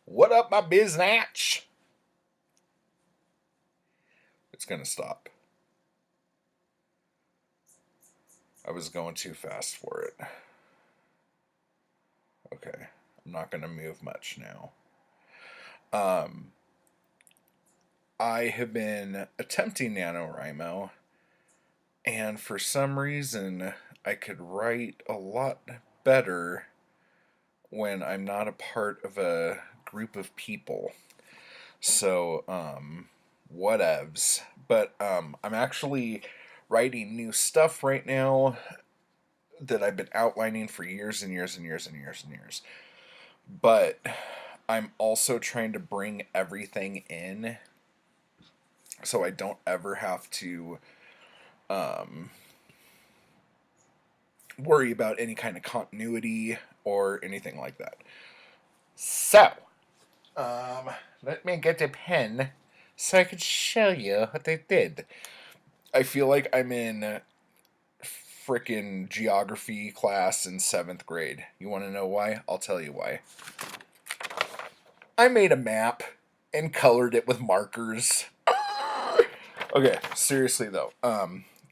What up, my biznatch? It's gonna stop. I was going too fast for it. Okay, I'm not gonna move much now. Um, I have been attempting NaNoWriMo, and for some reason, I could write a lot better when I'm not a part of a group of people. So, whatevs. But I'm actually writing new stuff right now that I've been outlining for years and years and years and years and years. But I'm also trying to bring everything in so I don't ever have to um, worry about any kind of continuity or anything like that. So, um, let me get a pen so I can show you what I did. I feel like I'm in frickin' geography class in 7th grade. You want to know why? I'll tell you why. I made a map and colored it with markers. Okay, seriously though,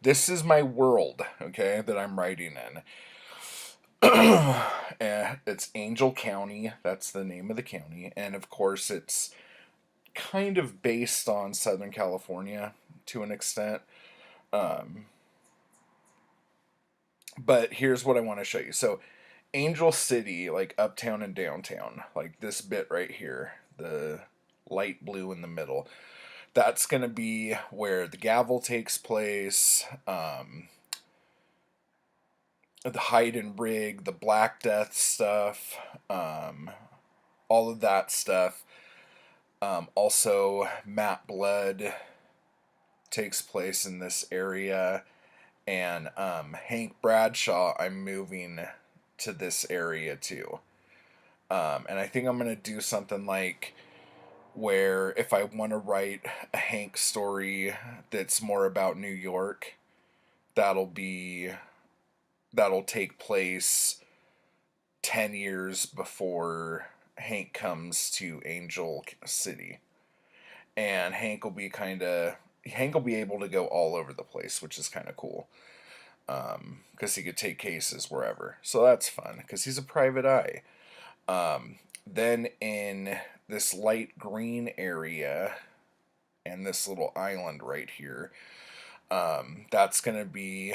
this is my world, okay, that I'm writing in. It's Angel County. That's the name of the county, and of course, it's kind of based on Southern California to an extent. Um, but here's what I want to show you. So, Angel City, like uptown and downtown, like this bit right here, the light blue in the middle. That's going to be where the gavel takes place, the hide and rig, the Black Death stuff, all of that stuff. Also, Matt Blood takes place in this area, and Hank Bradshaw, I'm moving to this area too. And I think I'm going to do something like where if I want to write a Hank story that's more about New York, that'll be that'll take place 10 years before Hank comes to Angel City. And Hank will be able to go all over the place, which is kind of cool. Because he could take cases wherever. So that's fun, because he's a private eye. Then in this light green area and this little island right here, that's going to be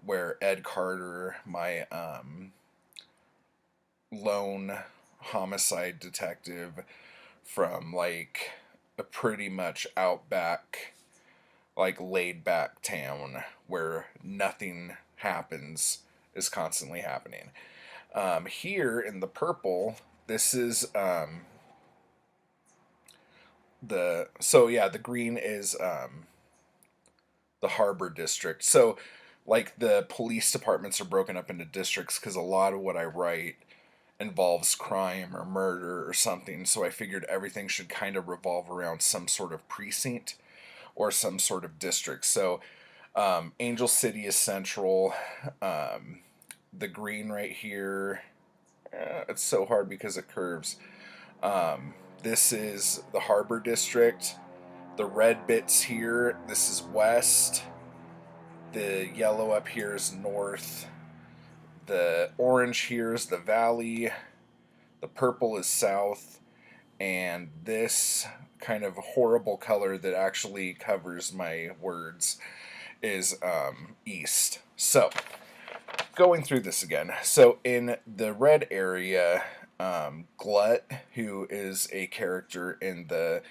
where Ed Carter, my lone homicide detective from like a pretty much outback, like laid back town where nothing happens, is constantly happening. Here in the purple, this is the green is the harbor district. So like the police departments are broken up into districts because a lot of what I write involves crime or murder or something. So I figured everything should kind of revolve around some sort of precinct or some sort of district. So Angel City is central. The green right here, it's so hard because it curves. This is the harbor district. The red bits here, this is west. The yellow up here is north. The orange here is the valley. The purple is south. And this kind of horrible color that actually covers my words is east. So, going through this again. So, in the red area, Glut, who is a character in the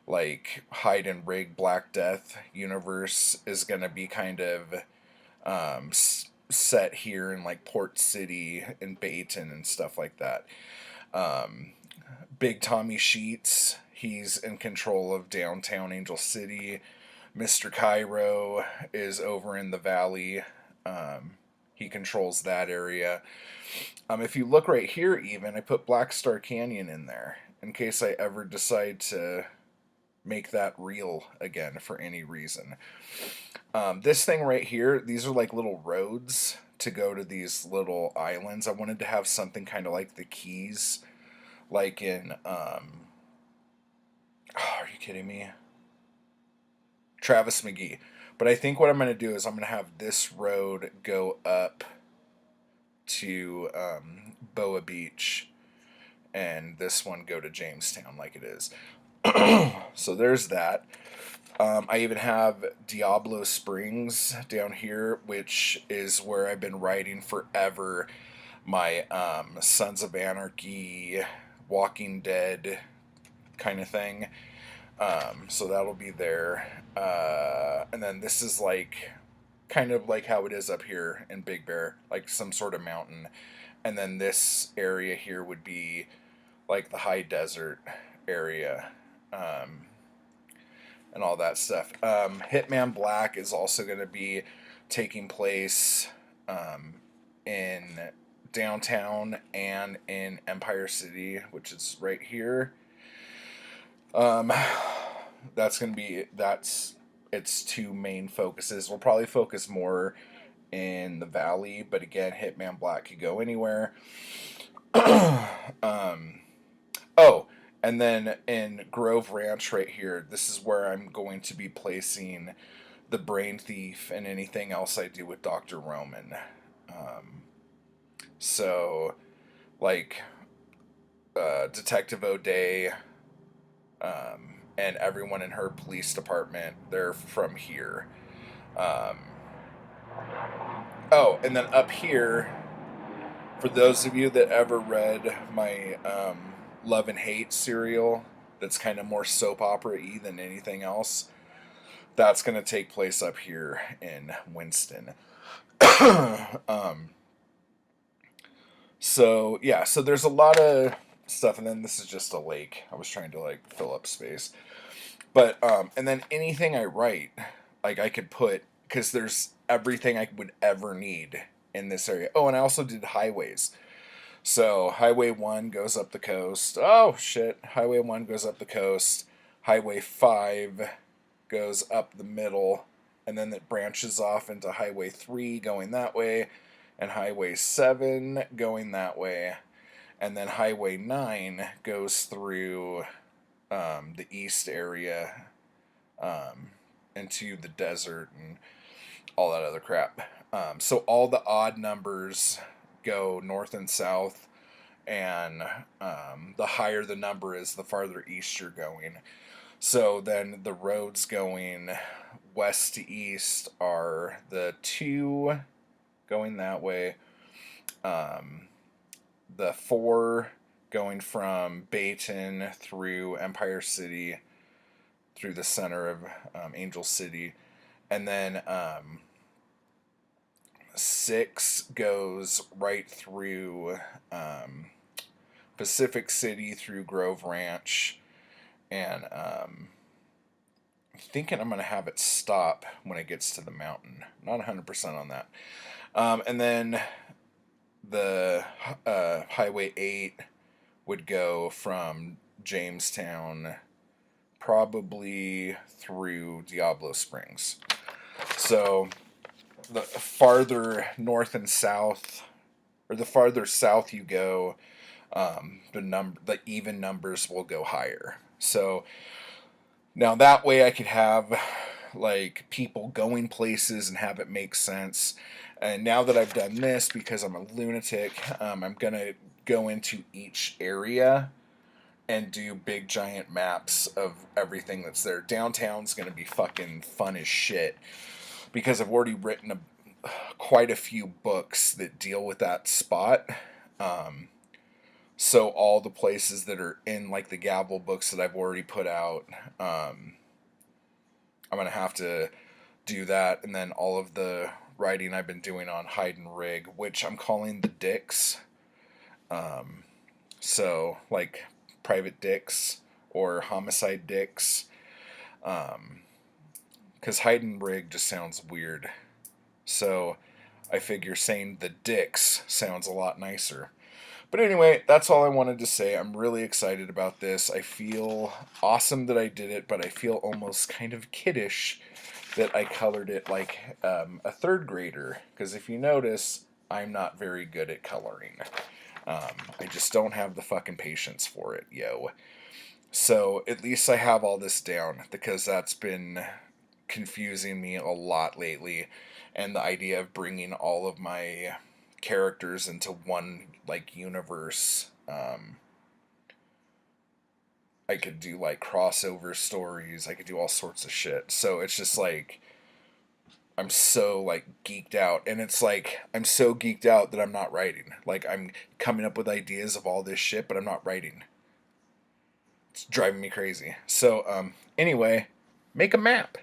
like hide and rig Black Death universe, is going to be kind of set here in like Port City and Bayton and stuff like that. Um, Big Tommy Sheets, he's in control of downtown Angel City. Mr. Cairo is over in the valley. He controls that area. If you look right here, even, I put Black Star Canyon in there in case I ever decide to make that real again for any reason. This thing right here, these are like little roads to go to these little islands. I wanted to have something kind of like the Keys, like in kidding me? Travis McGee. But I think what I'm going to do is I'm going to have this road go up to Boa Beach, and this one go to Jamestown like it is. So there's that. I even have Diablo Springs down here, which is where I've been writing forever. My Sons of Anarchy, Walking Dead kind of thing. So that'll be there. And then this is like kind of like how it is up here in Big Bear, like some sort of mountain. And then this area here would be like the high desert area. And all that stuff. Hitman Black is also going to be taking place in downtown and in Empire City, which is right here. That's going to be, that's its two main focuses. We'll probably focus more in the valley, but again, Hitman Black could go anywhere. Oh, and then in Grove Ranch right here, this is where I'm going to be placing the Brain Thief and anything else I do with Dr. Roman. So, like, Detective O'Day, and everyone in her police department, they're from here. Oh, and then up here, for those of you that ever read my Love and Hate serial, that's kind of more soap opera-y than anything else, that's going to take place up here in Winston. So, yeah, so there's a lot of stuff, and then this is just a lake. I was trying to, like, fill up space. But, and then anything I write, like, I could put, because there's everything I would ever need in this area. Oh, and I also did highways. So, Highway 1 goes up the coast. Oh, shit. Highway 1 goes up the coast. Highway 5 goes up the middle. And then it branches off into Highway 3 going that way. And Highway 7 going that way. And then Highway 9 goes through the east area into the desert and all that other crap. So all the odd numbers go north and south, and the higher the number is, the farther east you're going. So then the roads going west to east are the 2 going that way, the 4 going from Bayton through Empire City, through the center of Angel City, and then 6 goes right through Pacific City, through Grove Ranch, and I'm thinking I'm going to have it stop when it gets to the mountain. Not 100% on that. And then the Highway 8 would go from Jamestown probably through Diablo Springs. So the farther north and south, or the farther south you go, the even numbers will go higher. So now that way I could have like people going places and have it make sense. And now that I've done this, because I'm a lunatic, I'm gonna go into each area and do big giant maps of everything that's there. Downtown's gonna be fucking fun as shit, because I've already written quite a few books that deal with that spot. So all the places that are in like the Gavel books that I've already put out, I'm going to have to do that. And then all of the writing I've been doing on Hide and Rig, which I'm calling the Dicks. So like Private Dicks or Homicide Dicks. Because Hide and Rig just sounds weird. So I figure saying the Dicks sounds a lot nicer. But anyway, that's all I wanted to say. I'm really excited about this. I feel awesome that I did it, but I feel almost kind of kiddish that I colored it like a 3rd grader. Because if you notice, I'm not very good at coloring. I just don't have the fucking patience for it, yo. So at least I have all this down, because that's been confusing me a lot lately. And the idea of bringing all of my characters into one like universe, I could do like crossover stories, I could do all sorts of shit. So it's just like I'm so like geeked out, and it's like I'm so geeked out that I'm not writing. Like I'm coming up with ideas of all this shit, but I'm not writing. It's driving me crazy. So anyway, make a map.